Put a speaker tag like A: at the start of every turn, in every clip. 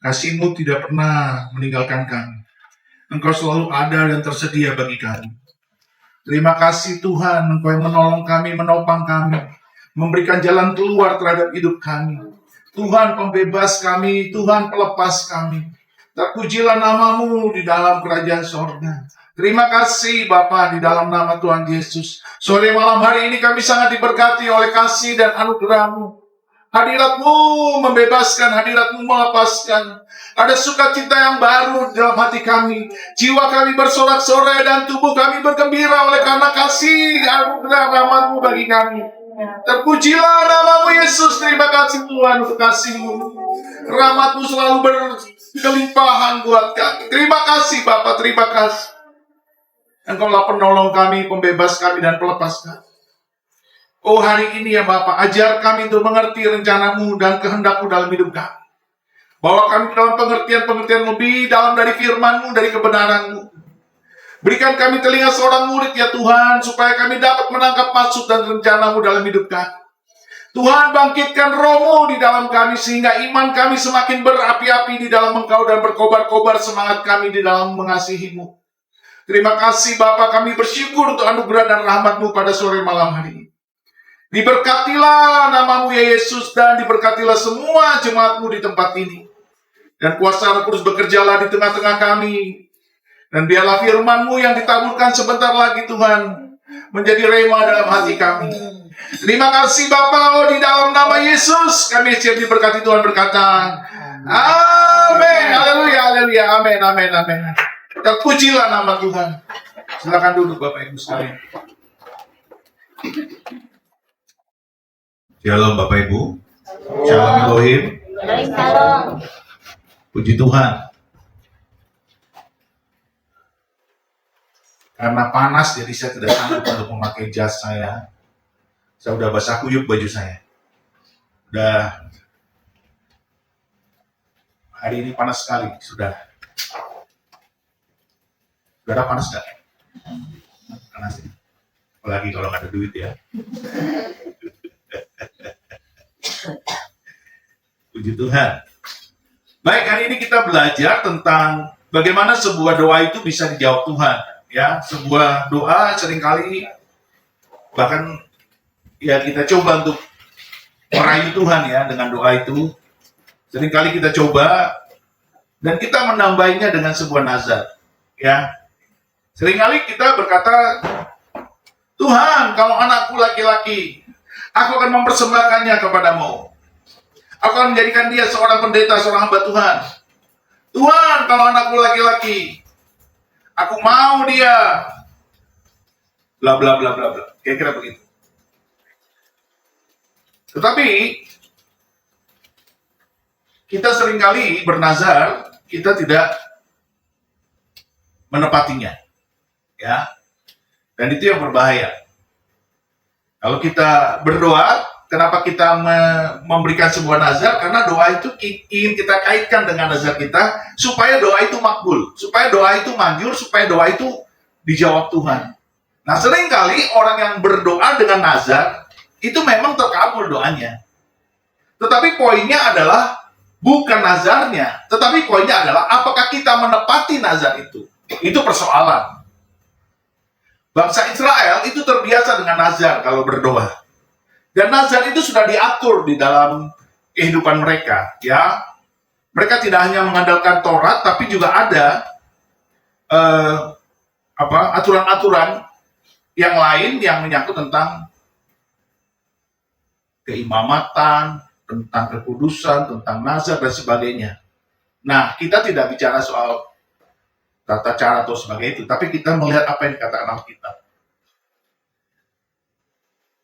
A: Kasih-Mu tidak pernah meninggalkan kami. Engkau selalu ada dan tersedia bagi kami. Terima kasih Tuhan, Engkau yang menolong kami, menopang kami, memberikan jalan keluar terhadap hidup kami. Tuhan pembebas kami, Tuhan pelepas kami. Terpujilah nama-Mu di dalam kerajaan sorga. Terima kasih Bapa di dalam nama Tuhan Yesus. Sore malam hari ini kami sangat diberkati oleh kasih dan anugerah-Mu. Hadirat-Mu membebaskan, hadirat-Mu melepaskan. Ada sukacita yang baru dalam hati kami. Jiwa kami bersorak-sorai dan tubuh kami bergembira oleh karena kasih anugerah rahmat-Mu bagi kami. Terpujilah nama-Mu Yesus. Terima kasih Tuhan untuk kasih-Mu. Rahmat-Mu selalu berkelimpahan buat kami. Terima kasih Bapa, terima kasih. Engkaulah penolong kami, pembebas kami dan pelepas kami. Oh hari ini ya Bapak, ajar kami untuk mengerti rencana-Mu dan kehendak-Mu dalam hidup kami. Bawa kami dalam pengertian-pengertian lebih dalam dari firman-Mu, dari kebenaran-Mu. Berikan kami telinga seorang murid ya Tuhan, supaya kami dapat menangkap maksud dan rencana-Mu dalam hidup kami. Tuhan bangkitkan Roh-Mu di dalam kami, sehingga iman kami semakin berapi-api di dalam Engkau dan berkobar-kobar semangat kami di dalam mengasihi-Mu. Terima kasih Bapa, kami bersyukur untuk anugerah dan rahmat-Mu pada sore malam hari ini. Diberkatilah nama-Mu ya Yesus, dan diberkatilah semua jemaat-Mu di tempat ini. Dan kuasa Roh Kudus bekerjalah di tengah-tengah kami. Dan biarlah firman-Mu yang ditaburkan sebentar lagi Tuhan, menjadi rema dalam hati kami. Terima kasih Bapa, di dalam nama Yesus kami siap diberkati. Tuhan berkata, amin, haleluya, haleluya, amin, amin, amin. Terpujilah nama Tuhan. Silakan duduk Bapak Ibu sekalian.
B: Shalom Bapak Ibu. Shalom Elohim.
C: Shalom.
B: Puji Tuhan.
A: Karena panas jadi saya tidak sanggup untuk memakai jas saya. Saya udah basah kuyup baju saya. Udah hari ini panas sekali, sudah. Saudara panas nggak? Panas ya. Apalagi kalau nggak ada duit ya. Puji Tuhan. Baik, hari ini kita belajar tentang bagaimana sebuah doa itu bisa dijawab Tuhan. Ya, sebuah doa seringkali bahkan ya kita coba untuk merayu Tuhan ya dengan doa itu. Seringkali kita coba dan kita menambahinya dengan sebuah nazar. Ya, seringkali kita berkata, Tuhan, kalau anakku laki-laki, aku akan mempersembahkannya kepadamu. Aku akan menjadikan dia seorang pendeta, seorang hamba Tuhan. Tuhan, kalau anakku laki-laki, aku mau dia. Bla bla bla bla bla. Kira-kira begitu. Tetapi kita seringkali bernazar, kita tidak menepatinya. Ya. Dan itu yang berbahaya. Kalau kita berdoa, kenapa kita memberikan sebuah nazar? Karena doa itu ingin kita kaitkan dengan nazar kita, supaya doa itu makbul, supaya doa itu manjur, supaya doa itu dijawab Tuhan. Nah, seringkali orang yang berdoa dengan nazar, itu memang terkabul doanya. Tetapi poinnya adalah bukan nazarnya, tetapi poinnya adalah apakah kita menepati nazar itu. Itu persoalan. Bangsa Israel itu terbiasa dengan nazar kalau berdoa. Dan nazar itu sudah diatur di dalam kehidupan mereka, ya. Mereka tidak hanya mengandalkan Taurat, tapi juga ada aturan-aturan yang lain yang menyangkut tentang keimamatan, tentang kekudusan, tentang nazar dan sebagainya. Nah, kita tidak bicara soal tata cara atau sebagainya itu, tapi kita melihat apa yang dikatakan Alkitab.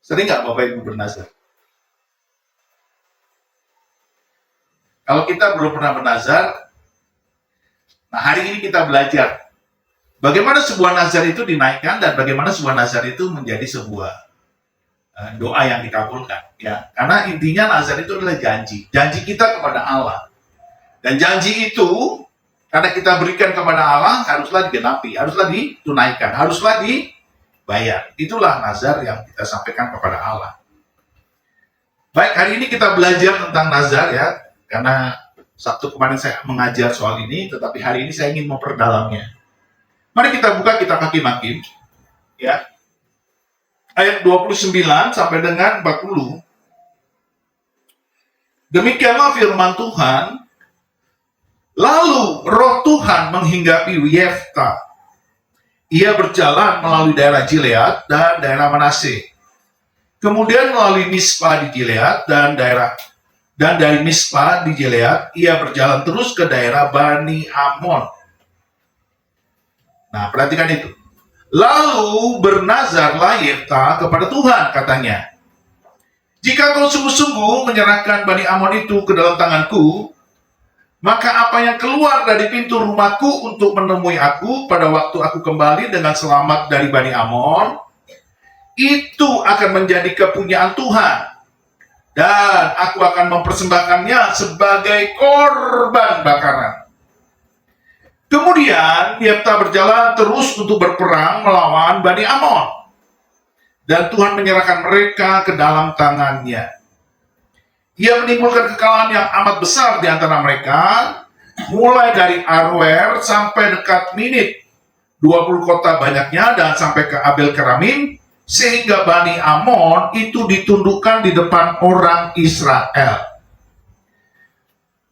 A: Sering nggak Bapak Ibu bernazar? Kalau kita belum pernah bernazar, nah hari ini kita belajar bagaimana sebuah nazar itu dinaikkan dan bagaimana sebuah nazar itu menjadi sebuah doa yang dikabulkan. Ya, karena intinya nazar itu adalah janji kita kepada Allah. Dan janji itu karena kita berikan kepada Allah haruslah digenapi, haruslah ditunaikan, haruslah dibayar. Itulah nazar yang kita sampaikan kepada Allah. Baik, hari ini kita belajar tentang nazar ya, karena Sabtu kemarin saya mengajar soal ini, tetapi hari ini saya ingin memperdalamnya. Mari kita buka kitab Hakim-Hakim, ya. Ayat 29 sampai dengan 40. Demikianlah firman Tuhan. Lalu roh Tuhan menghinggapi Yefta. Ia berjalan melalui daerah Gilead dan daerah Manase. Kemudian melalui Mispa di Gilead dan dari Mispa di Gilead, ia berjalan terus ke daerah Bani Amon. Nah, perhatikan itu. Lalu bernazarlah Yefta kepada Tuhan, katanya, jika kau sungguh-sungguh menyerahkan Bani Amon itu ke dalam tanganku, maka apa yang keluar dari pintu rumahku untuk menemui aku pada waktu aku kembali dengan selamat dari Bani Amon, itu akan menjadi kepunyaan Tuhan. Dan aku akan mempersembahkannya sebagai korban bakaran. Kemudian Yefta berjalan terus untuk berperang melawan Bani Amon. Dan Tuhan menyerahkan mereka ke dalam tangannya. Ia menimbulkan kekalahan yang amat besar di antara mereka, mulai dari Aroer sampai dekat Minit, 20 kota banyaknya, dan sampai ke Abel Keramim, sehingga Bani Amon itu ditundukkan di depan orang Israel.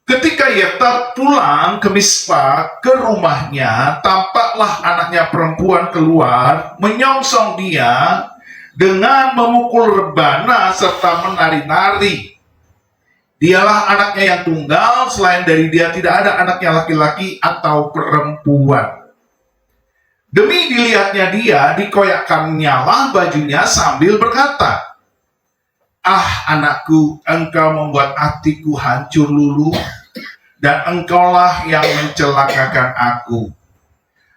A: Ketika Yefta pulang ke Mispa, ke rumahnya, tampaklah anaknya perempuan keluar, menyongsong dia dengan memukul rebana serta menari-nari. Dialah anaknya yang tunggal, selain dari dia tidak ada anaknya laki-laki atau perempuan. Demi dilihatnya dia, dikoyakkannya lah bajunya sambil berkata, "Ah anakku, engkau membuat hatiku hancur luluh, dan engkaulah yang mencelakakan aku.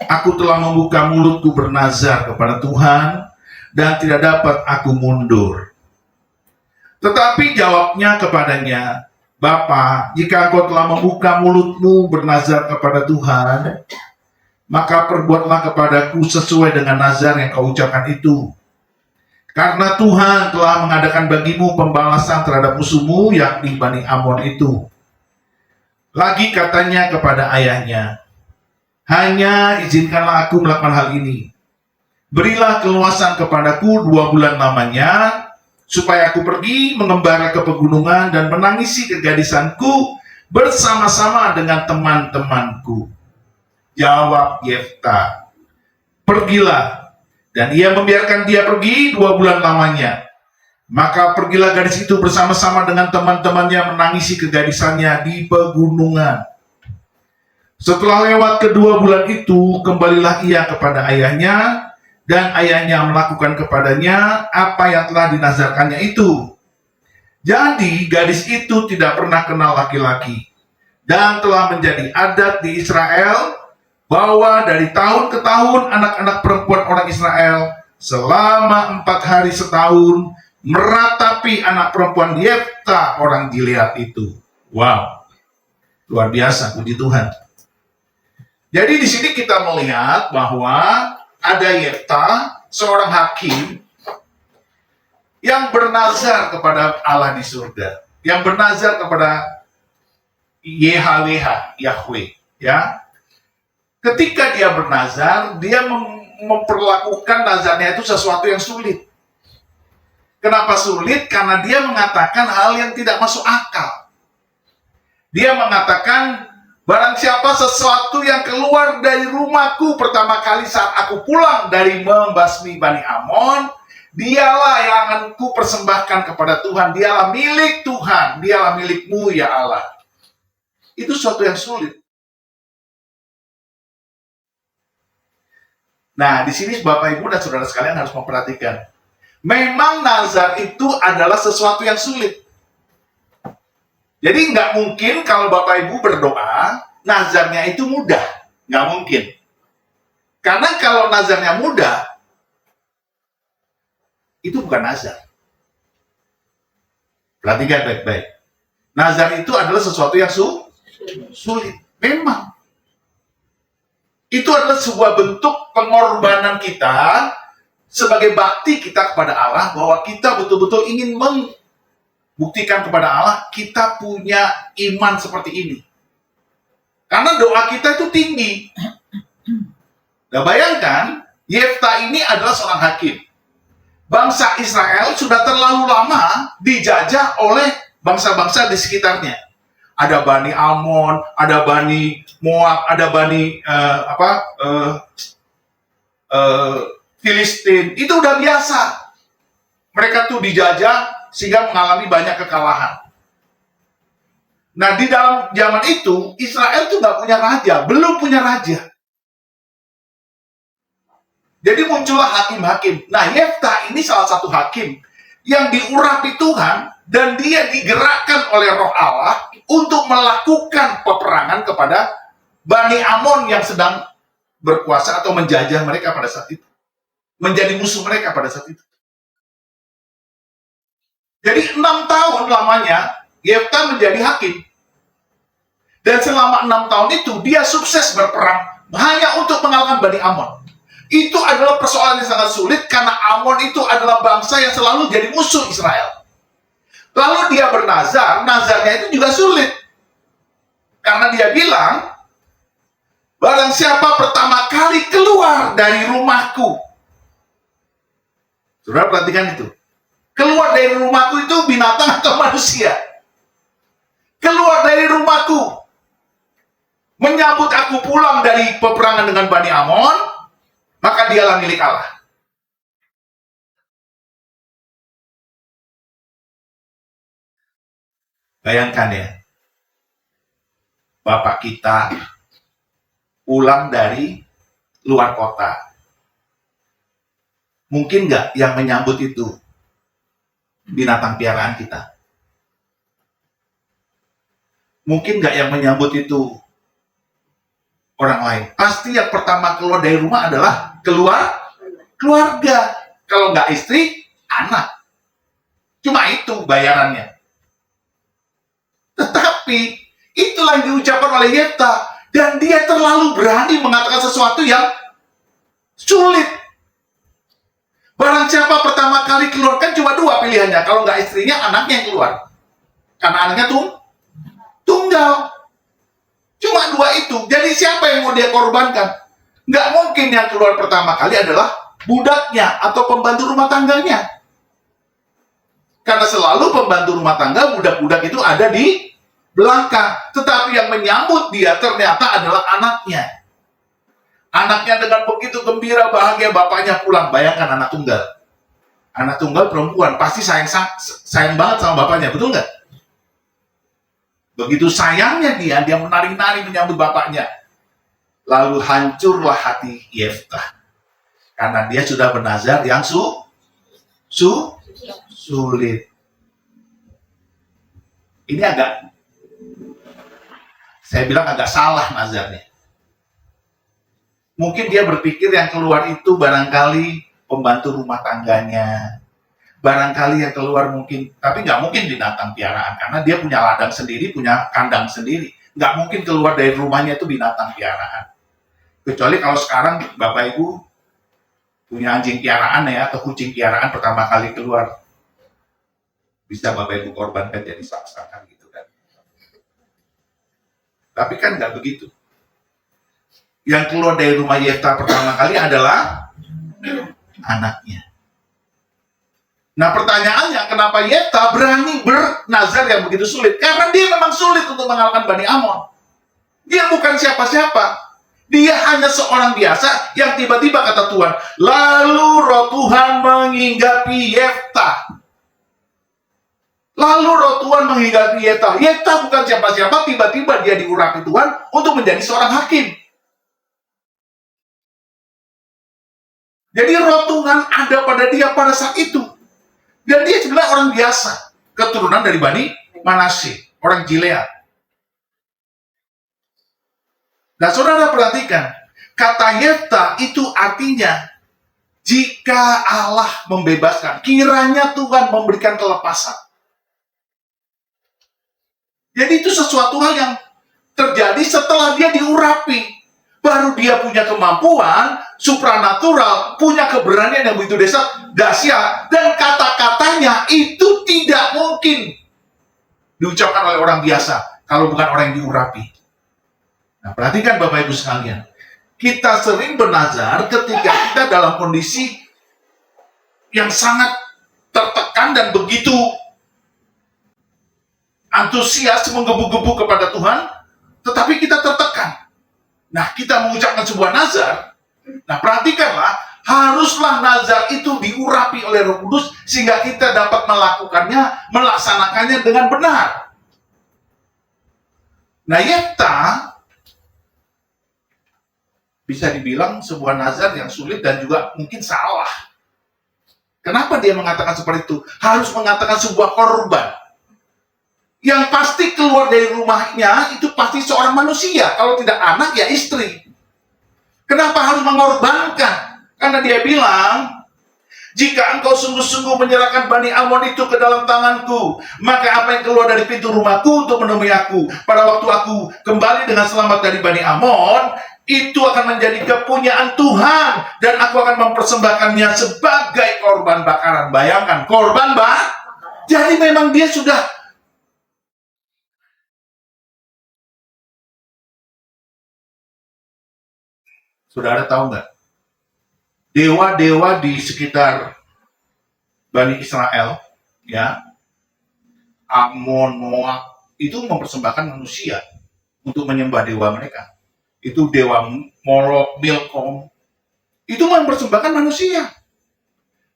A: Aku telah membuka mulutku bernazar kepada Tuhan, dan tidak dapat aku mundur." Tetapi jawabnya kepadanya, "Bapa, jika engkau telah membuka mulutmu bernazar kepada Tuhan, maka perbuatlah kepadaku sesuai dengan nazar yang kau ucapkan itu. Karena Tuhan telah mengadakan bagimu pembalasan terhadap musuhmu, yakni Bani Amon itu." Lagi katanya kepada ayahnya, "Hanya izinkanlah aku melakukan hal ini. Berilah keluasan kepadaku 2 bulan lamanya, supaya aku pergi mengembara ke pegunungan dan menangisi kegadisanku bersama-sama dengan teman-temanku." Jawab Yefta, "Pergilah." Dan ia membiarkan dia pergi 2 bulan lamanya. Maka pergilah gadis itu bersama-sama dengan teman-temannya menangisi kegadisannya di pegunungan. Setelah lewat kedua bulan itu, kembalilah ia kepada ayahnya, dan ayahnya melakukan kepadanya apa yang telah dinazarkannya itu. Jadi gadis itu tidak pernah kenal laki-laki, dan telah menjadi adat di Israel bahwa dari tahun ke tahun anak-anak perempuan orang Israel selama 4 hari setahun meratapi anak perempuan Yefta orang Gilead itu. Wow, luar biasa, puji Tuhan. Jadi di sini kita melihat bahwa ada Yefta, seorang hakim yang bernazar kepada Allah di surga, yang bernazar kepada Yahweh, ya. Ketika dia bernazar, dia memperlakukan nazarnya itu sesuatu yang sulit. Kenapa sulit? Karena dia mengatakan hal yang tidak masuk akal. Dia mengatakan, barang siapa sesuatu yang keluar dari rumahku pertama kali saat aku pulang dari membasmi Bani Amon, dialah yang akan ku persembahkan kepada Tuhan. Dialah milik Tuhan, dialah milikmu ya Allah. Itu sesuatu yang sulit. Nah, di sini Bapak Ibu dan Saudara sekalian harus memperhatikan. Memang nazar itu adalah sesuatu yang sulit. Jadi nggak mungkin kalau Bapak Ibu berdoa, nazarnya itu mudah. Nggak mungkin. Karena kalau nazarnya mudah, itu bukan nazar. Perhatikan baik-baik. Nazar itu adalah sesuatu yang sulit. Memang. Itu adalah sebuah bentuk pengorbanan kita sebagai bakti kita kepada Allah, bahwa kita betul-betul ingin membuktikan kepada Allah kita punya iman seperti ini. Karena doa kita itu tinggi. Nah, bayangkan, Yefta ini adalah seorang hakim. Bangsa Israel sudah terlalu lama dijajah oleh bangsa-bangsa di sekitarnya. Ada Bani Amon, ada Bani Moab, ada Bani Filistin. Itu udah biasa. Mereka tuh dijajah sehingga mengalami banyak kekalahan. Nah, di dalam zaman itu, Israel tuh nggak punya raja, belum punya raja. Jadi muncullah hakim-hakim. Nah, Yefta ini salah satu hakim yang diurapi Tuhan dan dia digerakkan oleh Roh Allah untuk melakukan peperangan kepada Bani Amon yang sedang berkuasa atau menjajah mereka pada saat itu. Menjadi musuh mereka pada saat itu. Jadi 6 tahun lamanya Yefta menjadi hakim. Dan selama 6 tahun itu dia sukses berperang hanya untuk mengalahkan Bani Amon. Itu adalah persoalan yang sangat sulit karena Amon itu adalah bangsa yang selalu jadi musuh Israel. Lalu dia bernazar, nazarnya itu juga sulit. Karena dia bilang, barang siapa pertama kali keluar dari rumahku. Saudara perhatikan itu. Keluar dari rumahku itu binatang atau manusia? Keluar dari rumahku. Menyambut aku pulang dari peperangan dengan Bani Amon, maka dialah milik Allah. Bayangkan ya, Bapak kita pulang dari luar kota. Mungkin nggak yang menyambut itu binatang piaraan kita? Mungkin nggak yang menyambut itu orang lain? Pasti yang pertama keluar dari rumah adalah keluarga. Kalau nggak istri, anak. Cuma itu bayarannya. Tetapi itulah yang diucapkan oleh Yefta, dan dia terlalu berani mengatakan sesuatu yang sulit. Barang siapa pertama kali keluar, kan cuma 2 pilihannya. Kalau nggak istrinya, anaknya yang keluar. Karena anaknya tunggal. Cuma 2 itu. Jadi siapa yang mau dia korbankan? Nggak mungkin yang keluar pertama kali adalah budaknya atau pembantu rumah tangganya. Karena selalu pembantu rumah tangga, budak-budak itu ada di belakang. Tetapi yang menyambut dia ternyata adalah anaknya. Anaknya dengan begitu gembira, bahagia, bapaknya pulang. Bayangkan anak tunggal. Anak tunggal perempuan, pasti sayang banget sama bapaknya, betul nggak? Begitu sayangnya dia menari-nari menyambut bapaknya. Lalu hancurlah hati Yefta. Karena dia sudah bernazar yang sulit. Ini saya bilang agak salah nazarnya. Mungkin dia berpikir yang keluar itu barangkali pembantu rumah tangganya. Barangkali yang keluar mungkin, tapi nggak mungkin binatang piaraan. Karena dia punya ladang sendiri, punya kandang sendiri. Nggak mungkin keluar dari rumahnya itu binatang piaraan. Kecuali kalau sekarang Bapak Ibu punya anjing piaraan ya, atau kucing piaraan pertama kali keluar. Bisa Bapak Ibu korbankan jadi saksakan gitu kan. Tapi kan nggak begitu. Yang keluar dari rumah Yefta pertama kali adalah anaknya. Nah pertanyaannya, kenapa Yefta berani bernazar yang begitu sulit? Karena dia memang sulit untuk mengalahkan Bani Amon. Dia bukan siapa-siapa. Dia hanya seorang biasa yang tiba-tiba kata Tuhan, lalu Roh Tuhan menginggapi Yefta. Lalu Roh Tuhan menginggapi Yefta. Yefta bukan siapa-siapa, tiba-tiba dia diurapi Tuhan untuk menjadi seorang hakim. Jadi Roh Tuhan ada pada dia pada saat itu. Dan dia sebenarnya orang biasa. Keturunan dari Bani Manasye, orang Gilead. Nah saudara perhatikan, kata Yefta itu artinya, jika Allah membebaskan, kiranya Tuhan memberikan kelepasan. Jadi itu sesuatu hal yang terjadi setelah dia diurapi. Baru dia punya kemampuan supranatural, punya keberanian yang begitu dahsyat, dan kata-katanya itu tidak mungkin diucapkan oleh orang biasa kalau bukan orang yang diurapi. Nah, perhatikan Bapak Ibu sekalian. Kita sering bernazar ketika kita dalam kondisi yang sangat tertekan dan begitu antusias menggebu-gebu kepada Tuhan, tetapi kita tertekan. Nah, kita mengucapkan sebuah nazar. Nah, perhatikanlah, haruslah nazar itu diurapi oleh Roh Kudus sehingga kita dapat melakukannya, melaksanakannya dengan benar. Nah, Yefta bisa dibilang sebuah nazar yang sulit dan juga mungkin salah. Kenapa dia mengatakan seperti itu? Harus mengatakan sebuah korban. Yang pasti keluar dari rumahnya itu pasti seorang manusia. Kalau tidak anak, ya istri. Kenapa harus mengorbankan? Karena dia bilang, jika engkau sungguh-sungguh menyerahkan Bani Amon itu ke dalam tanganku, maka apa yang keluar dari pintu rumahku untuk menemui aku, pada waktu aku kembali dengan selamat dari Bani Amon, itu akan menjadi kepunyaan Tuhan, dan aku akan mempersembahkannya sebagai korban bakaran. Bayangkan, korban jadi memang dia sudah ada tahu nggak? Dewa-dewa di sekitar Bani Israel, ya, Amon, Moab, itu mempersembahkan manusia untuk menyembah dewa mereka. Itu dewa Molok, Milkom, itu mempersembahkan manusia.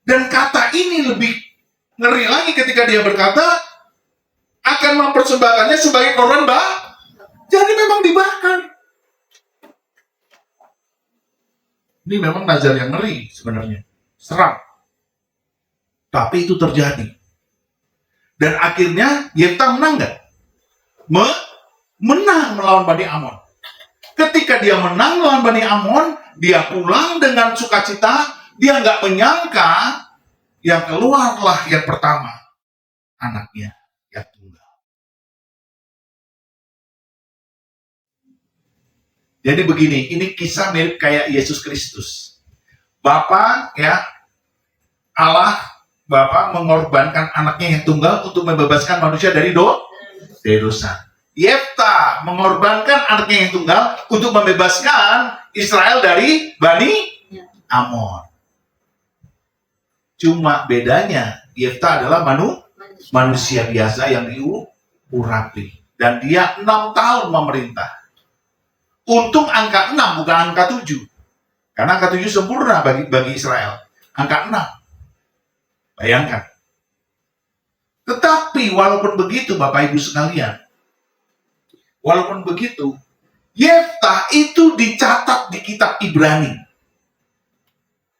A: Dan kata ini lebih ngeri lagi ketika dia berkata akan mempersembahkannya sebagai korban jadi memang dibakar. Ini memang nazar yang ngeri sebenarnya, seram. Tapi itu terjadi. Dan akhirnya Yefta menang nggak? Menang melawan Bani Amon. Ketika dia menang melawan Bani Amon, dia pulang dengan sukacita. Dia nggak menyangka yang keluarlah yang pertama, anaknya yang tunggal. Jadi begini, ini kisah mirip kayak Yesus Kristus. Bapa, ya, Allah, Bapa mengorbankan anaknya yang tunggal untuk membebaskan manusia dari dosa. Yefta mengorbankan anaknya yang tunggal untuk membebaskan Israel dari Bani Amon. Cuma bedanya, Yefta adalah manusia biasa yang diurapi. Dan dia 6 tahun memerintah. Untung angka 6 bukan angka 7. Karena angka 7 sempurna bagi Israel. Angka 6. Bayangkan. Tetapi walaupun begitu Bapak Ibu sekalian, walaupun begitu, Yefta itu dicatat di kitab Ibrani.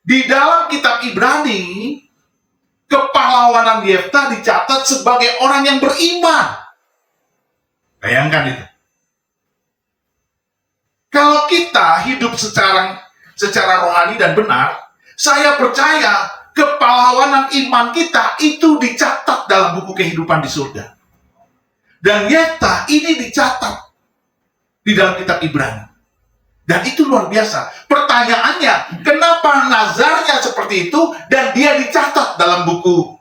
A: Di dalam kitab Ibrani, kepahlawanan Yefta dicatat sebagai orang yang beriman. Bayangkan itu. Kalau kita hidup secara rohani dan benar, saya percaya kepahlawanan iman kita itu dicatat dalam buku kehidupan di surga. Dan Yefta ini dicatat di dalam kitab Ibrani. Dan itu luar biasa. Pertanyaannya, kenapa nazarnya seperti itu dan dia dicatat dalam buku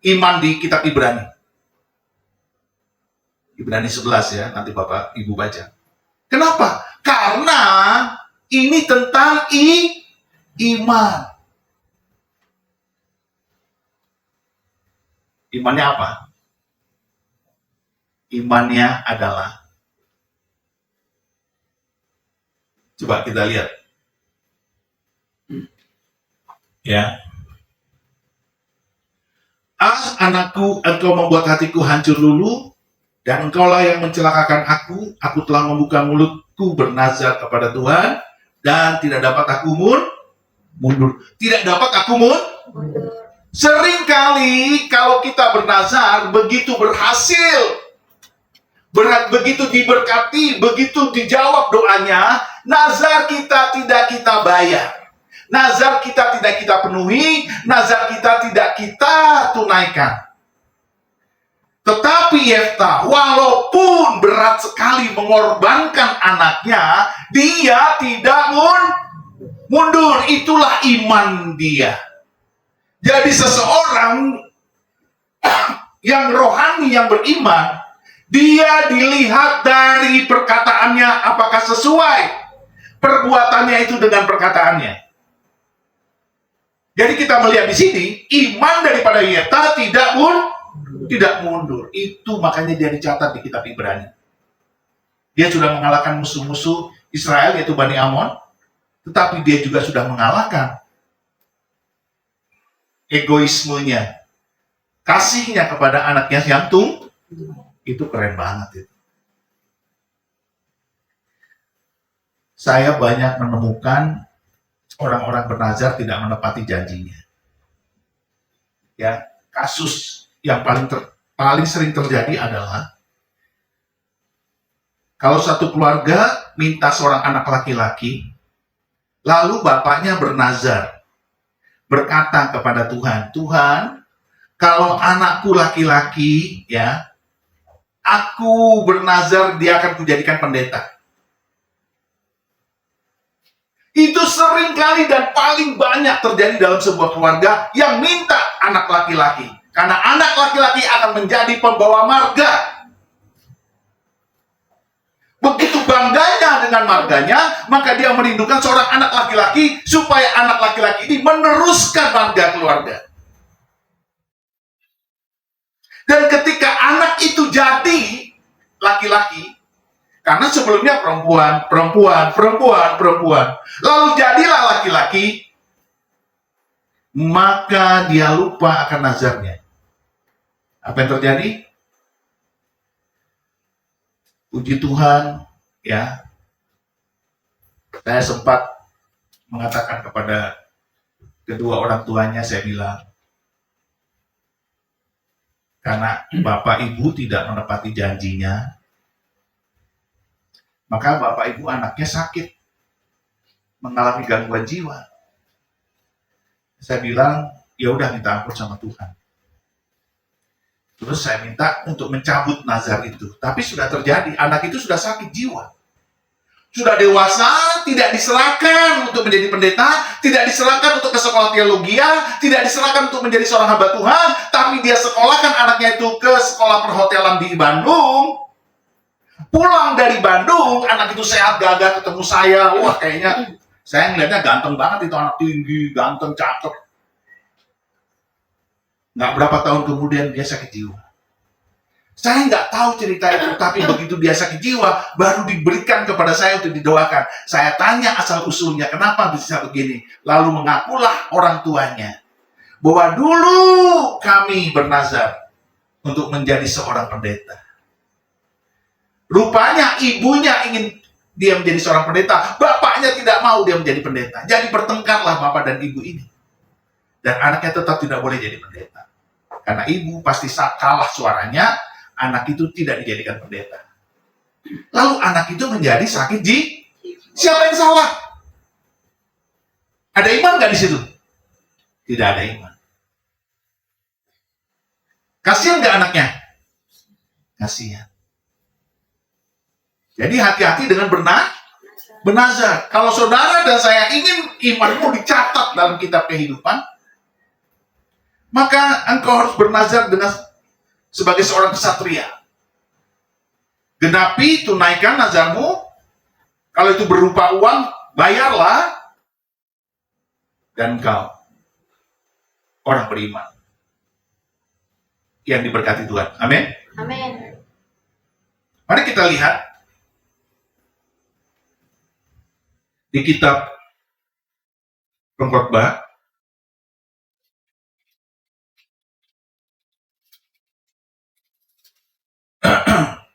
A: iman di kitab Ibrani? Ibrani 11 ya, nanti Bapak Ibu baca. Kenapa? Karena ini tentang iman. Imannya apa? Imannya adalah, coba kita lihat. Ya. Anakku, engkau membuat hatiku hancur lulu, dan engkaulah yang mencelakakan aku telah membuka mulutku bernazar kepada Tuhan, dan tidak dapat aku mundur. Tidak dapat aku mundur. Seringkali kalau kita bernazar, begitu berhasil, begitu diberkati, begitu dijawab doanya, nazar kita tidak kita bayar. Nazar kita tidak kita penuhi, nazar kita tidak kita tunaikan. Tetapi Yefta, walaupun berat sekali mengorbankan anaknya, dia tidak mundur. Itulah iman dia. Jadi seseorang yang rohani, yang beriman, dia dilihat dari perkataannya bertanya apakah sesuai perbuatannya itu dengan perkataannya. Jadi kita melihat di sini, iman daripada Yefta tidak mundur. Itu makanya dia dicatat di kitab Ibrani. Dia sudah mengalahkan musuh-musuh Israel, yaitu Bani Amon, tetapi dia juga sudah mengalahkan egoismenya, kasihnya kepada anaknya yang itu keren banget itu. Saya banyak menemukan orang-orang bernazar tidak menepati janjinya. Ya, kasus yang paling sering terjadi adalah kalau satu keluarga minta seorang anak laki-laki, lalu bapaknya bernazar, berkata kepada Tuhan, Tuhan, kalau anakku laki-laki, ya, aku bernazar dia akan kujadikan pendeta. Itu sering kali dan paling banyak terjadi dalam sebuah keluarga yang minta anak laki-laki. Karena anak laki-laki akan menjadi pembawa marga. Begitu bangganya dengan marganya, maka dia merindukan seorang anak laki-laki supaya anak laki-laki ini meneruskan marga keluarga. Dan ketika anak itu jadi laki-laki, karena sebelumnya perempuan, lalu jadilah laki-laki, maka dia lupa akan nazarnya. Apa yang terjadi? Puji Tuhan, ya. Saya sempat mengatakan kepada kedua orang tuanya, saya bilang, karena bapak ibu tidak menepati janjinya, maka bapak ibu anaknya sakit, mengalami gangguan jiwa. Saya bilang, ya udah minta ampun sama Tuhan. Terus saya minta untuk mencabut nazar itu. Tapi sudah terjadi, anak itu sudah sakit jiwa. Sudah dewasa, tidak diserahkan untuk menjadi pendeta, tidak diserahkan untuk ke sekolah teologi, tidak diserahkan untuk menjadi seorang hamba Tuhan, tapi dia sekolahkan anaknya itu ke sekolah perhotelan di Bandung. Pulang dari Bandung, anak itu sehat, gagah, ketemu saya. Wah, kayaknya saya ngeliatnya ganteng banget itu anak, tinggi, ganteng, cakep. Nggak berapa tahun kemudian dia sakit jiwa. Saya nggak tahu cerita itu, tapi begitu dia sakit jiwa, baru diberikan kepada saya untuk didoakan. Saya tanya asal-usulnya, kenapa bisa begini? Lalu mengakulah orang tuanya, bahwa dulu kami bernazar untuk menjadi seorang pendeta. Rupanya ibunya ingin dia menjadi seorang pendeta, bapaknya tidak mau dia menjadi pendeta. Jadi bertengkarlah bapak dan ibu ini. Dan anaknya tetap tidak boleh jadi pendeta. Karena ibu pasti kalah suaranya, anak itu tidak dijadikan pendeta. Lalu anak itu menjadi sakit jiwa. Siapa yang salah? Ada iman nggak di situ? Tidak ada iman. Kasihan nggak anaknya? Kasihan. Jadi hati-hati dengan bernazar. Kalau saudara dan saya ingin imanmu dicatat dalam kitab kehidupan, maka engkau harus bernazar dengan sebagai seorang kesatria. Genapi, tunaikan nazarmu. Kalau itu berupa uang, bayarlah. Dan engkau orang beriman yang diberkati Tuhan. Amin.
C: Amin.
A: Mari kita lihat di kitab Pengkhotbah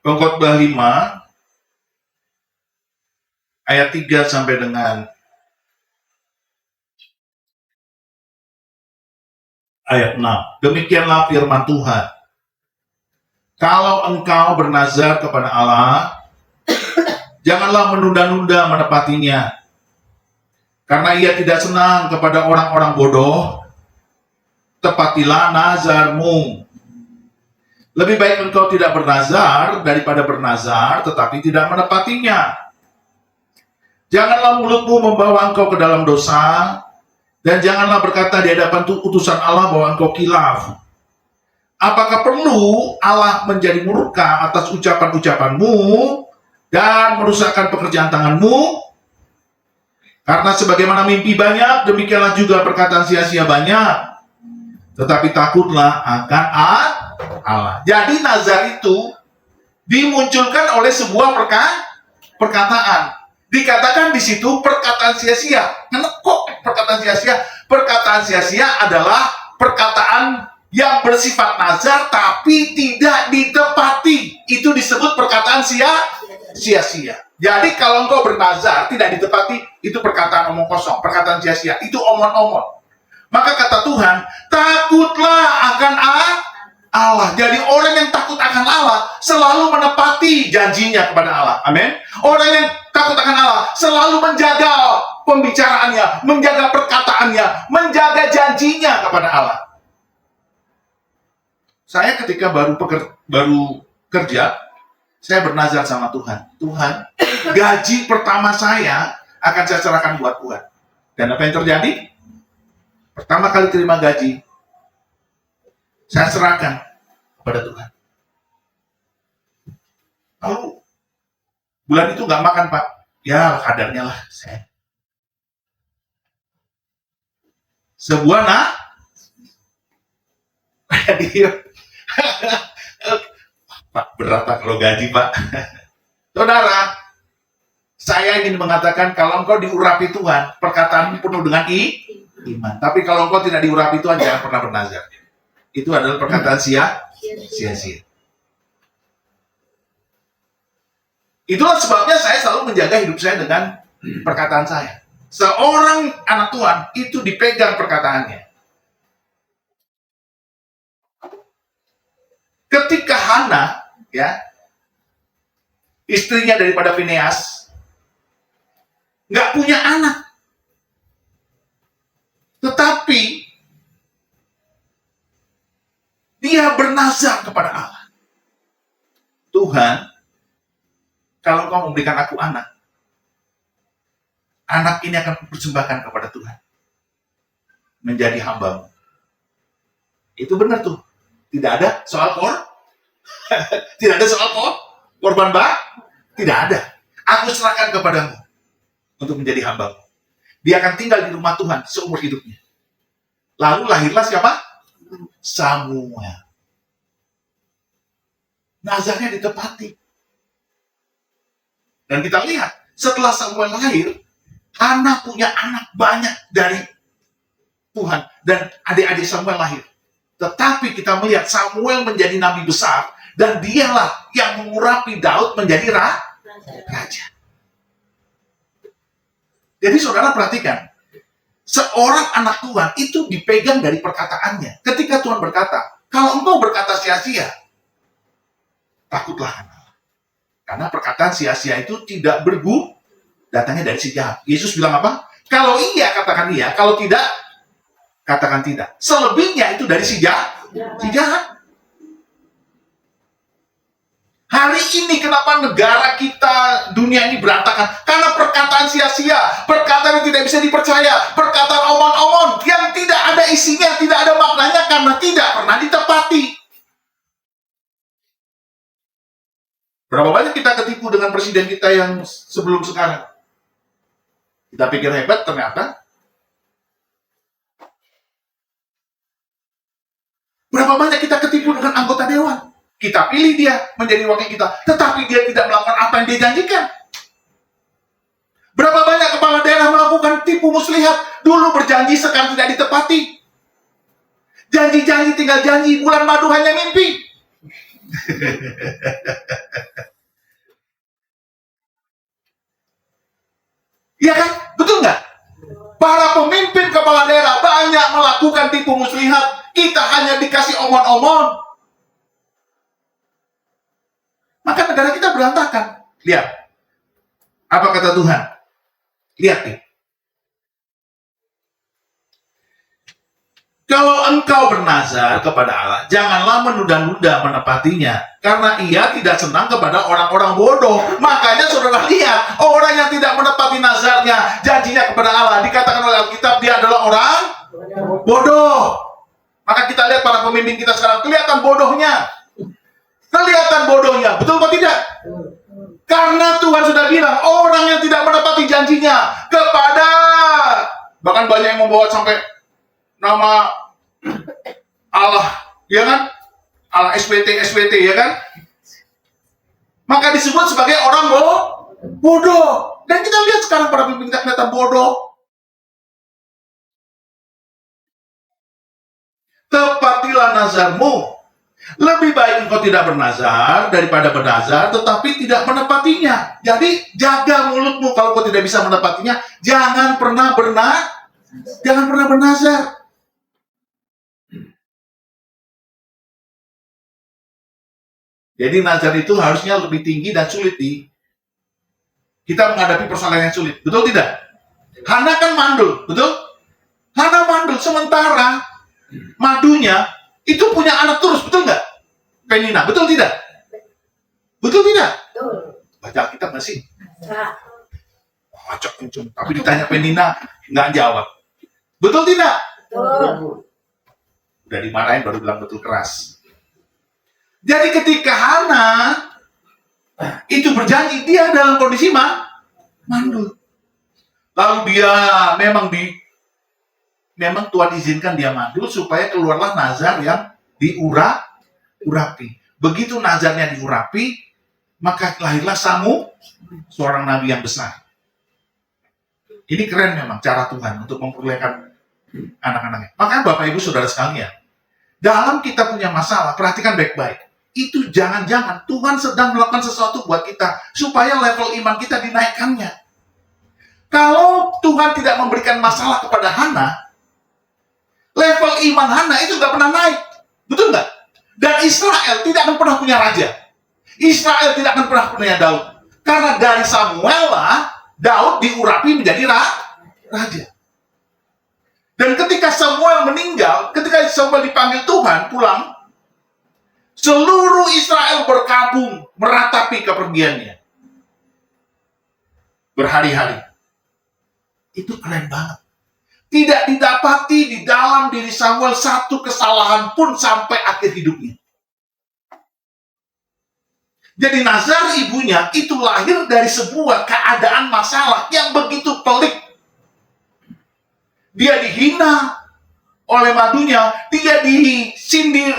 A: Pengkhotbah 5 ayat 3 sampai dengan ayat 6. Demikianlah firman Tuhan. Kalau engkau bernazar kepada Allah, janganlah menunda-nunda menepatinya. Karena ia tidak senang kepada orang-orang bodoh. Tepatilah nazarmu. Lebih baik engkau tidak bernazar daripada bernazar tetapi tidak menepatinya. Janganlah mulutmu membawa engkau ke dalam dosa, dan janganlah berkata di hadapan utusan Allah bahwa engkau khilaf. Apakah perlu Allah menjadi murka atas ucapan-ucapanmu? dan merusakkan pekerjaan tanganmu. Karena sebagaimana mimpi banyak, demikianlah juga perkataan sia-sia banyak. Tetapi takutlah akan Allah. Jadi nazar itu dimunculkan oleh sebuah perkataan. Dikatakan di situ perkataan sia-sia. Kenapa kok perkataan sia-sia? Perkataan sia-sia adalah perkataan yang bersifat nazar tapi tidak ditepati. Itu disebut perkataan sia-sia. Jadi kalau engkau bernazar tidak ditepati, itu perkataan omong kosong, perkataan sia-sia. Itu omong-omong. Maka kata Tuhan, takutlah akan Allah. Jadi orang yang takut akan Allah selalu menepati janjinya kepada Allah. Amin. Orang yang takut akan Allah selalu menjaga pembicaraannya, menjaga perkataannya, menjaga janjinya kepada Allah. Saya ketika baru kerja, saya bernazar sama Tuhan. Tuhan, gaji pertama saya akan saya serahkan buat Tuhan. Dan apa yang terjadi? Pertama kali terima gaji, saya serahkan kepada Tuhan. Lalu bulan itu nggak makan, Pak. Ya kadarnya lah. Sebuah Pak, berat Pak kalau gaji, Pak. Saudara, saya ingin mengatakan kalau engkau diurapi Tuhan, perkataanmu penuh dengan iman. Tapi kalau engkau tidak diurapi Tuhan, jangan pernah bernazar. Itu adalah perkataan sia-sia. Itulah sebabnya saya selalu menjaga hidup saya dengan perkataan saya. Seorang anak Tuhan itu dipegang perkataannya. Ketika Hana, ya, istrinya daripada Fineas, nggak punya anak. Tetapi dia bernazar kepada Allah. Tuhan, kalau kau memberikan aku anak ini akan kupersembahkan kepada Tuhan. Menjadi hamba-Mu. Itu benar tuh. Tidak ada soal tidak ada soal korban tidak ada. Aku serahkan kepadamu untuk menjadi hamba-Mu. Dia akan tinggal di rumah Tuhan seumur hidupnya. Lalu lahirlah siapa? Samuel. Nazarnya ditepati. Dan kita lihat, setelah Samuel lahir, Hana punya anak banyak dari Tuhan. Dan adik-adik Samuel lahir. Tetapi kita melihat Samuel menjadi nabi besar. Dan dialah yang mengurapi Daud menjadi raja. Jadi saudara perhatikan, seorang anak Tuhan itu dipegang dari perkataannya. Ketika Tuhan berkata, kalau engkau berkata sia-sia, takutlah Allah. Karena perkataan sia-sia itu tidak berguna, datangnya dari si jahat. Yesus bilang apa? Kalau iya, katakan iya. Kalau tidak, katakan tidak. Selebihnya itu dari si jahat. Hari ini kenapa negara kita, dunia ini berantakan? Karena perkataan sia-sia, perkataan yang tidak bisa dipercaya, perkataan omong-omong yang tidak ada isinya, tidak ada maknanya karena tidak pernah ditepati. Berapa banyak kita ketipu dengan presiden kita yang sebelum sekarang? Kita pikir hebat, ternyata. Berapa banyak kita ketipu dengan anggota dewan? Kita pilih dia menjadi wakil kita, tetapi dia tidak melakukan apa yang dia janjikan. Berapa banyak kepala daerah melakukan tipu muslihat, dulu berjanji, sekarang tidak ditepati. Janji-janji tinggal janji, bulan madu hanya mimpi. Iya kan? Betul nggak? Para pemimpin kepala daerah banyak melakukan tipu muslihat, kita hanya dikasih omong-omong. Maka negara kita berantakan. Lihat. Apa kata Tuhan? Lihat nih. Kalau engkau bernazar kepada Allah, janganlah menunda-nunda menepatinya. Karena ia tidak senang kepada orang-orang bodoh. Makanya saudara lihat, orang yang tidak menepati nazarnya, janjinya kepada Allah, dikatakan oleh Alkitab, dia adalah orang bodoh. Maka kita lihat para pemimpin kita sekarang, kelihatan bodohnya. Kelihatan bodohnya, betul atau tidak? Karena Tuhan sudah bilang, orang yang tidak menepati janjinya kepada, bahkan banyak yang membawa sampai nama Allah, ya kan? Allah SWT, ya kan? Maka disebut sebagai orang bodoh. Dan kita lihat sekarang para pemimpin kita kelihatan bodoh. Tepatilah nazarmu. Lebih baik engkau tidak bernazar daripada bernazar tetapi tidak menepatinya. Jadi jaga mulutmu kalau engkau tidak bisa menepatinya. Jangan pernah bernazar. Jadi nazar itu harusnya lebih tinggi dan sulit kita menghadapi persoalan yang sulit. Betul tidak? Hana kan mandul, betul? Hana mandul, sementara madunya itu punya anak terus, betul nggak? Penina, betul tidak? Betul tidak?
C: Betul.
A: Baca Alkitab nggak sih?
C: Enggak.
A: Cocok kencung. Tapi ditanya Penina, nggak jawab. Betul tidak?
C: Betul.
A: Udah dimarahin baru bilang betul keras. Jadi ketika Hana itu berjanji, dia dalam kondisi mandul. Lalu dia memang Tuhan izinkan dia mandul supaya keluarlah nazar yang diurapi. Begitu nazarnya diurapi, maka lahirlah Samu, seorang nabi yang besar. Ini keren memang cara Tuhan untuk memperlihatkan anak-anaknya. Maka Bapak Ibu Saudara sekalian, dalam kita punya masalah, perhatikan baik-baik. Itu jangan-jangan Tuhan sedang melakukan sesuatu buat kita supaya level iman kita dinaikkannya. Kalau Tuhan tidak memberikan masalah kepada Hana, level iman Hana itu nggak pernah naik. Betul nggak? Dan Israel tidak akan pernah punya raja. Israel tidak akan pernah punya Daud. Karena dari Samuel lah, Daud diurapi menjadi raja. Dan ketika Samuel meninggal, ketika Samuel dipanggil Tuhan pulang, seluruh Israel berkabung meratapi kepergiannya. Berhari-hari. Itu keren banget. Tidak didapati di dalam diri Samuel satu kesalahan pun sampai akhir hidupnya. Jadi nazar ibunya itu lahir dari sebuah keadaan masalah yang begitu pelik. Dia dihina oleh madunya, dia disindir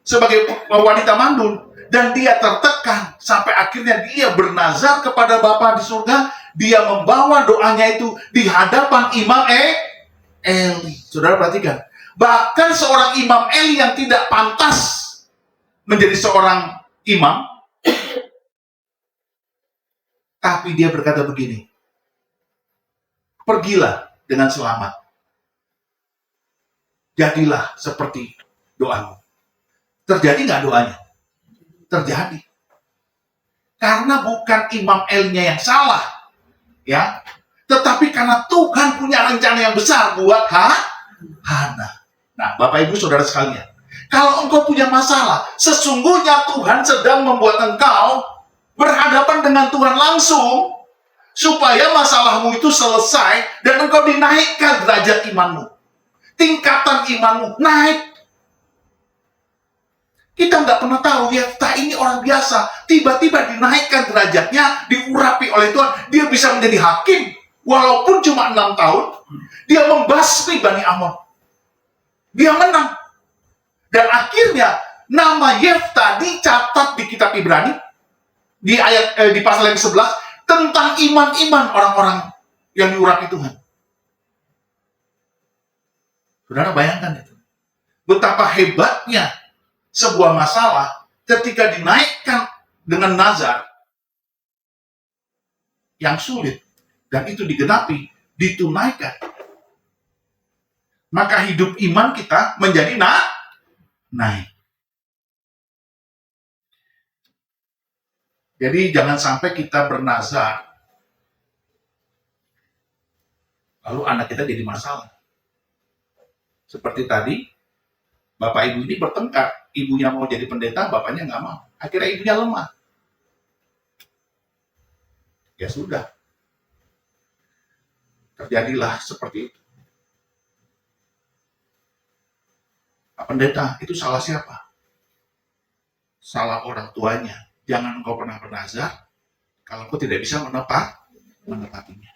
A: sebagai wanita mandul, dan dia tertekan sampai akhirnya dia bernazar kepada Bapa di surga. Dia membawa doanya itu di hadapan Imam Eli. Saudara perhatikan, bahkan seorang Imam Eli yang tidak pantas menjadi seorang imam, tapi dia berkata begini, pergilah dengan selamat, jadilah seperti doamu. Terjadi nggak doanya? Terjadi. Karena bukan Imam Elinya yang salah, ya, tetapi karena Tuhan punya rencana yang besar buat Hana. Nah, Bapak Ibu Saudara sekalian, kalau engkau punya masalah, sesungguhnya Tuhan sedang membuat engkau berhadapan dengan Tuhan langsung, supaya masalahmu itu selesai dan engkau dinaikkan derajat imanmu. Tingkatan imanmu naik. Kita nggak pernah tahu, Yefta ini orang biasa, tiba-tiba dinaikkan derajatnya, diurapi oleh Tuhan, dia bisa menjadi hakim, walaupun cuma 6 tahun, dia membasmi Bani Amon. Dia menang. Dan akhirnya, nama Yefta dicatat di kitab Ibrani, di pasal yang 11, tentang iman-iman orang-orang yang diurapi Tuhan. Saudara bayangkan itu. Betapa hebatnya sebuah masalah ketika dinaikkan dengan nazar yang sulit dan itu digenapi, ditunaikan, maka hidup iman kita menjadi naik. Jadi jangan sampai kita bernazar lalu anak kita jadi masalah. Seperti tadi, bapak ibu ini bertengkar. Ibunya mau jadi pendeta, bapaknya nggak mau. Akhirnya ibunya lemah. Ya sudah. Terjadilah seperti itu. Pak pendeta, itu salah siapa? Salah orang tuanya. Jangan engkau pernah bernazar kalau engkau tidak bisa menepatinya.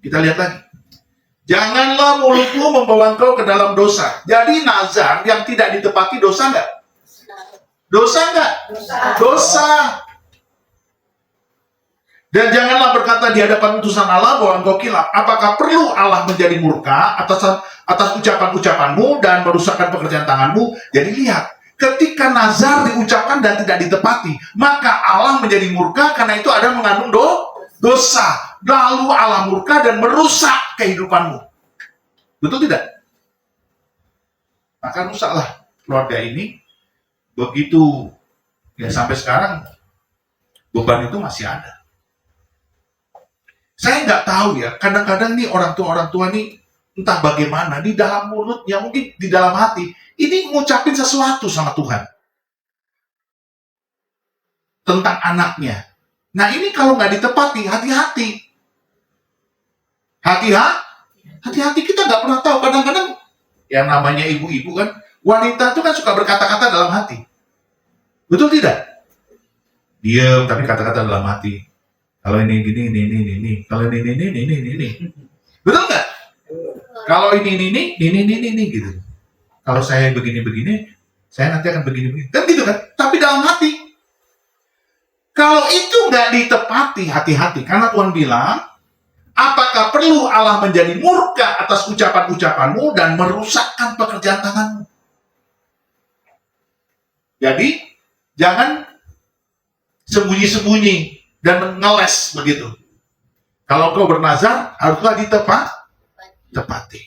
A: Kita lihat lagi. Janganlah mulutmu membawa engkau ke dalam dosa. Jadi nazar yang tidak ditepati dosa enggak? Dosa enggak? Dosa. Dan janganlah berkata di hadapan utusan Allah bahwa engkau kilap. Apakah perlu Allah menjadi murka atas ucapan-ucapanmu dan merusakkan pekerjaan tanganmu? Jadi lihat, ketika nazar diucapkan dan tidak ditepati, maka Allah menjadi murka karena itu ada mengandung dosa. Lalu Allah murka dan merusak kehidupanmu. Betul tidak? Maka rusaklah keluarga ini. Begitu ya sampai sekarang beban itu masih ada. Saya nggak tahu ya, kadang-kadang nih orang tua nih entah bagaimana di dalam mulutnya, mungkin di dalam hati ini ngucapin sesuatu sama Tuhan tentang anaknya. Nah ini kalau nggak ditepati, hati-hati. Hati-hati, kita nggak pernah tahu. Kadang-kadang yang namanya ibu-ibu kan, wanita itu kan suka berkata-kata dalam hati. Betul tidak? Diam tapi kata-kata dalam hati. Kalau ini gini, ini. Kalau ini. Betul nggak? Kalau ini gitu. Kalau saya begini, saya nanti akan begini. Kan gitu kan? Tapi dalam hati. Kalau itu nggak ditepati, hati-hati. Karena Tuhan bilang, apakah perlu Allah menjadi murka atas ucapan-ucapanmu dan merusakkan pekerjaan tanganmu? Jadi, jangan sembunyi-sembunyi dan mengeles begitu. Kalau kau bernazar, haruslah ditepati.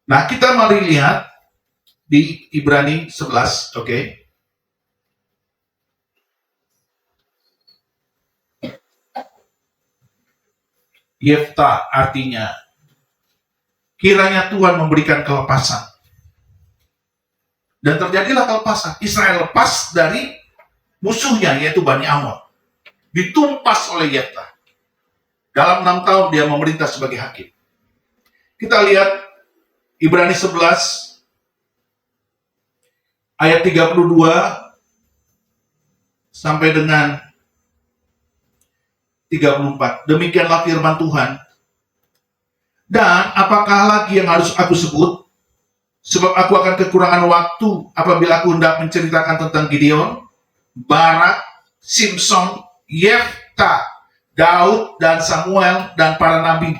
A: Nah, kita mari lihat di Ibrani 11, oke. Yefta artinya, kiranya Tuhan memberikan kelepasan. Dan terjadilah kelepasan. Israel lepas dari musuhnya, yaitu Bani Amon. Ditumpas oleh Yefta. Dalam 6 tahun dia memerintah sebagai hakim. Kita lihat Ibrani 11 ayat 32 sampai dengan 34. Demikianlah firman Tuhan. Dan apakah lagi yang harus aku sebut? Sebab aku akan kekurangan waktu apabila aku hendak menceritakan tentang Gideon, Barak, Simson, Yefta, Daud, dan Samuel, dan para nabi.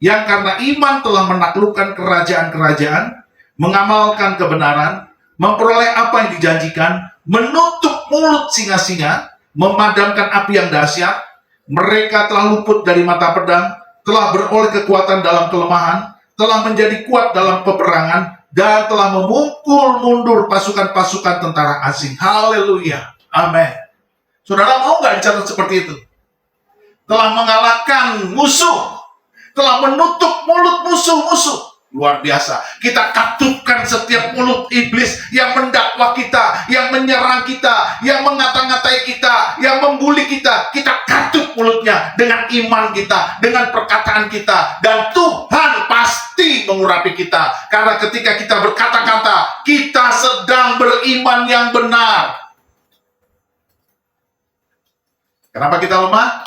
A: Yang karena iman telah menaklukkan kerajaan-kerajaan, mengamalkan kebenaran, memperoleh apa yang dijanjikan, menutup mulut singa-singa, memadamkan api yang dahsyat. Mereka telah luput dari mata pedang, telah beroleh kekuatan dalam kelemahan, telah menjadi kuat dalam peperangan, dan telah memukul mundur pasukan-pasukan tentara asing. Haleluya. Amin. Saudara mau nggak dicatat seperti itu? Telah mengalahkan musuh, telah menutup mulut musuh-musuh. Luar biasa. Kita katupkan setiap mulut iblis yang mendakwa kita, yang menyerang kita, yang mengata-ngatai kita, yang membuli kita. Kita katup mulutnya dengan iman kita, dengan perkataan kita. Dan Tuhan pasti mengurapi kita. Karena ketika kita berkata-kata, kita sedang beriman yang benar. Kenapa kita lemah?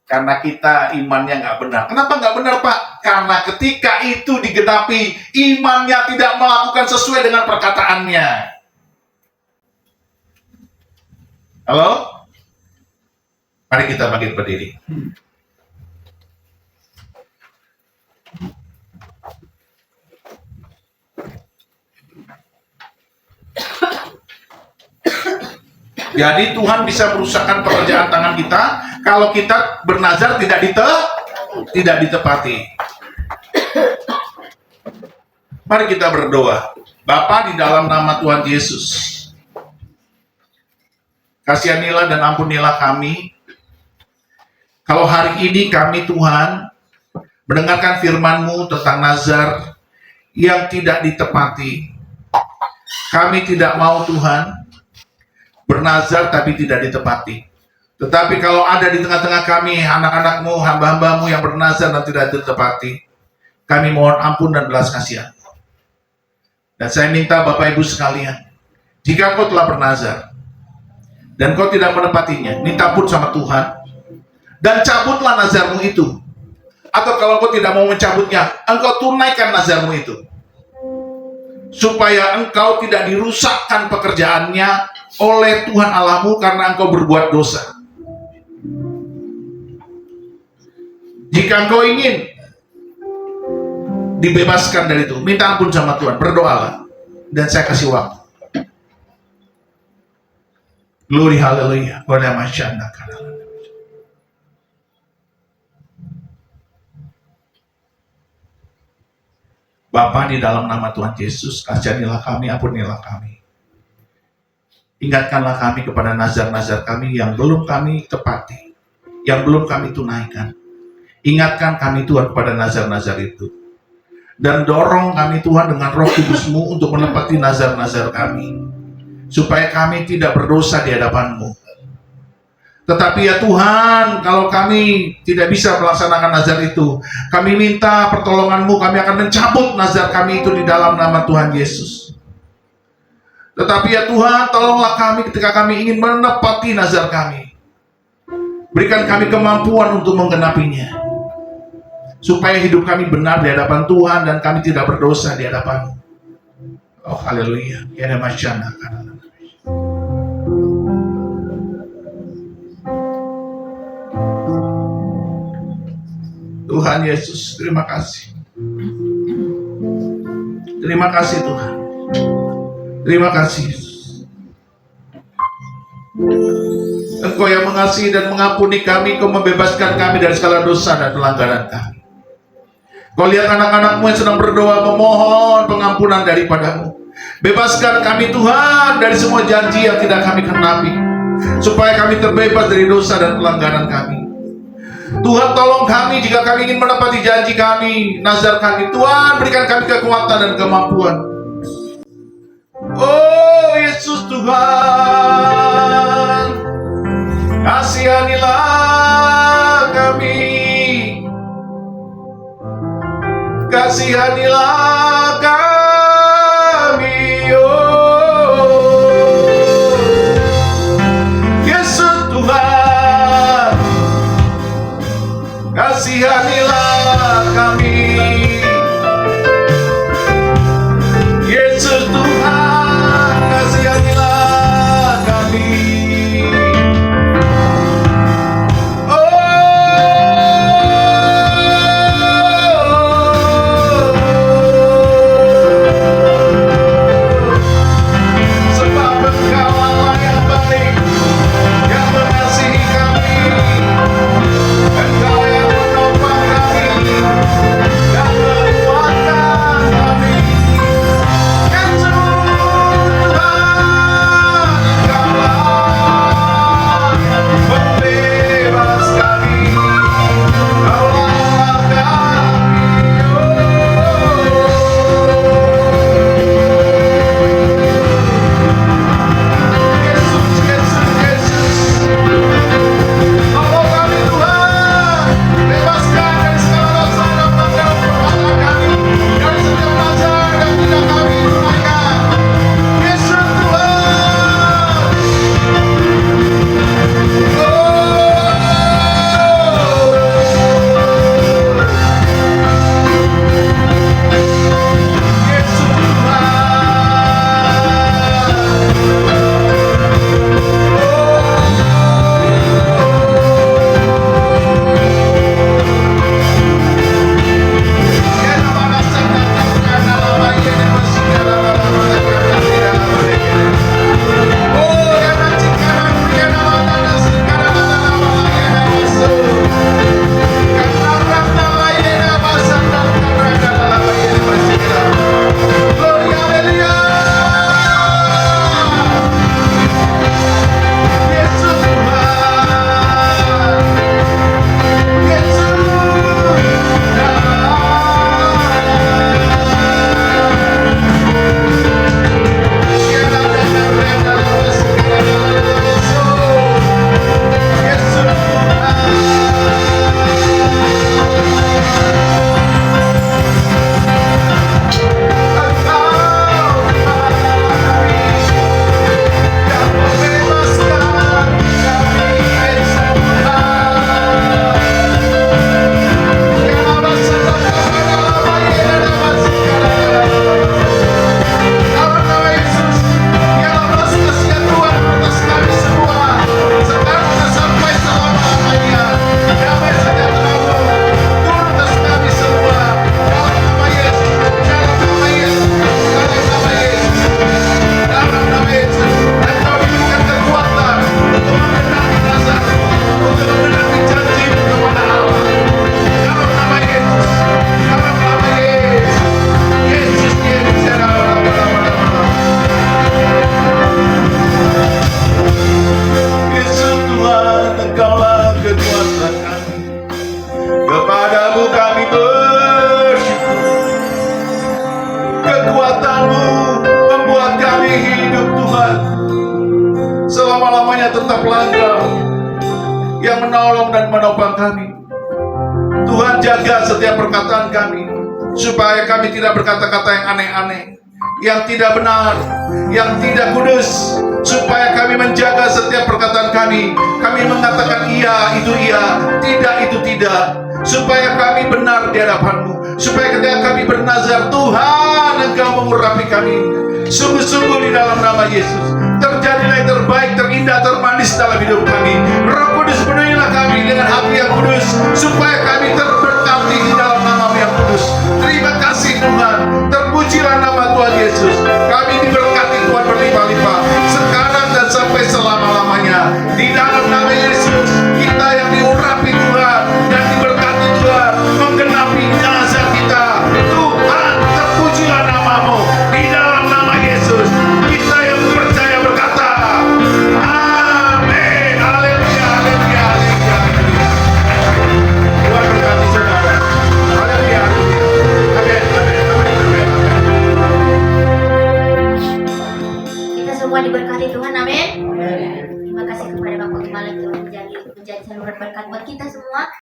A: Karena kita imannya nggak benar. Kenapa nggak benar, Pak? Karena ketika itu digenapi, imannya tidak melakukan sesuai dengan perkataannya. Halo? Mari kita bangkit berdiri. Jadi Tuhan bisa merusakkan pekerjaan tangan kita kalau kita bernazar tidak ditepati. Mari kita berdoa. Bapa, di dalam nama Tuhan Yesus, kasihanilah dan ampunilah kami. Kalau hari ini kami, Tuhan, mendengarkan firman-Mu tentang nazar yang tidak ditepati. Kami tidak mau, Tuhan, bernazar tapi tidak ditepati. Tetapi kalau ada di tengah-tengah kami anak-anak-Mu, hamba-hamba-Mu yang bernazar dan tidak ditepati, kami mohon ampun dan belas kasihan. Dan saya minta Bapak Ibu sekalian, jika engkau telah bernazar, dan kau tidak menepatinya, minta ampun sama Tuhan, dan cabutlah nazarmu itu. Atau kalau kau tidak mau mencabutnya, engkau tunaikan nazarmu itu, supaya engkau tidak dirusakkan pekerjaannya oleh Tuhan Allahmu karena engkau berbuat dosa. Jika engkau ingin dibebaskan dari itu, minta ampun sama Tuhan, berdoalah, dan saya kasih waktu. Glory, haleluya. Bapa, di dalam nama Tuhan Yesus, kasihanilah kami, ampunilah kami. Ingatkanlah kami kepada nazar-nazar kami yang belum kami tepati, yang belum kami tunaikan. Ingatkan kami Tuhan kepada nazar-nazar itu. Dan dorong kami Tuhan dengan Roh Kudus-Mu untuk menepati nazar-nazar kami, supaya kami tidak berdosa di hadapan-Mu. Tetapi ya Tuhan, kalau kami tidak bisa melaksanakan nazar itu, kami minta pertolongan-Mu, kami akan mencabut nazar kami itu di dalam nama Tuhan Yesus. Tetapi ya Tuhan, tolonglah kami ketika kami ingin menepati nazar kami. Berikan kami kemampuan untuk menggenapinya, supaya hidup kami benar di hadapan Tuhan dan kami tidak berdosa di hadapan-Mu. Oh haleluya. Ya masyana. Tuhan Yesus, terima kasih. Terima kasih Tuhan. Terima kasih Yesus. Engkau yang mengasihi dan mengampuni kami, Kau membebaskan kami dari segala dosa dan pelanggaran kami. Kau lihat anak-anak-Mu yang sedang berdoa memohon pengampunan daripada-Mu. Bebaskan kami Tuhan dari semua janji yang tidak kami genapi, supaya kami terbebas dari dosa dan pelanggaran kami. Tuhan, tolong kami jika kami ingin menepati janji kami, nazar kami. Tuhan, berikan kami kekuatan dan kemampuan. Oh Yesus Tuhan, kasihanilah kami. Kasihanilah kami, oh Yesus Tuhan, kasihanilah kami. Yesus Tuhan, kasihanilah kami. yang menolong dan menopang kami. Tuhan, jaga setiap perkataan kami, supaya kami tidak berkata-kata yang aneh-aneh, yang tidak benar, yang tidak kudus, supaya kami menjaga setiap perkataan kami. Kami mengatakan iya, itu iya, tidak, itu tidak, supaya kami benar di hadapan-Mu, supaya ketika kami bernazar, Tuhan, Engkau mengurapi kami. Sungguh-sungguh di dalam nama Yesus, terjadilah yang terbaik, terindah, termanis dalam hidup kami. Roh Kudus, penuhilah kami dengan hati yang kudus, supaya kami terberkati di dalam nama yang kudus. Terima kasih Tuhan, terpujilah nama Tuhan Yesus. Kami diberkati Tuhan berlimpah-limpah, sekarang dan sampai selama-lamanya. Di dalam nama Yesus, kita yang diurapi Tuhan dan diberkati Tuhan, menggenapi jenazah kita. Tuhan, terpujilah nama-Mu. Di dalam nama Yesus, kita yang percaya berkata, amin. Haleluya, haleluya, haleluya. Tuhan berkati saudara. Haleluya. Amin, amin, amin, amin, amin.
C: Kita semua diberkati Tuhan, amin. Terima kasih kepada Bapak Gembala yang telah menjadi saluran berkat buat kita semua.